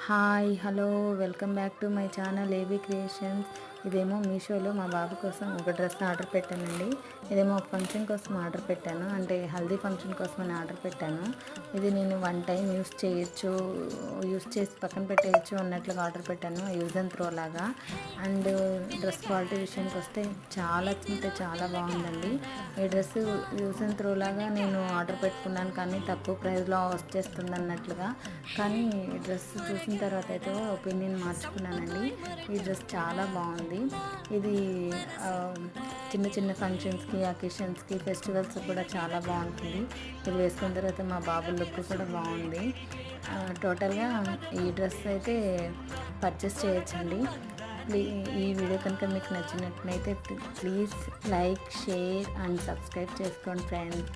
Hi hello welcome back to my channel AB creations. ఇదేమో మీషోలో మా బాబు కోసం ఒక డ్రెస్ ఆర్డర్ పెట్టానండి. ఇదేమో ఒక ఫంక్షన్ కోసం ఆర్డర్ పెట్టాను, అంటే హల్దీ ఫంక్షన్ కోసం అని ఆర్డర్ పెట్టాను. ఇది నేను వన్ టైం యూస్ చేయొచ్చు, యూస్ చేసి పక్కన పెట్టేయచ్చు అన్నట్లుగా ఆర్డర్ పెట్టాను, యూజ్ అండ్ త్రో లాగా. అండ్ డ్రెస్ క్వాలిటీ విషయానికి వస్తే చాలా అంటే చాలా బాగుందండి. ఈ డ్రెస్ యూజ్ అండ్ త్రో లాగా నేను ఆర్డర్ పెట్టుకున్నాను, కానీ తక్కువ ప్రైస్లో వచ్చేస్తుంది అన్నట్లుగా. కానీ ఈ డ్రెస్ చూసిన తర్వాత అయితే ఒపీనియన్ మార్చుకున్నానండి. ఈ డ్రెస్ చాలా బాగుంది. ఇది చిన్న చిన్న ఫంక్షన్స్కి, అకేషన్స్కి, ఫెస్టివల్స్ కూడా చాలా బాగుంటుంది. ఇది వేసుకున్న తర్వాత మా బాబు లుక్ కూడా బాగుంది. టోటల్గా ఈ డ్రెస్ అయితే పర్చేస్ చేయొచ్చండి. ఈ వీడియో కనుక మీకు నచ్చినట్లయితే please like, share and subscribe చేసుకోండి ఫ్రెండ్స్.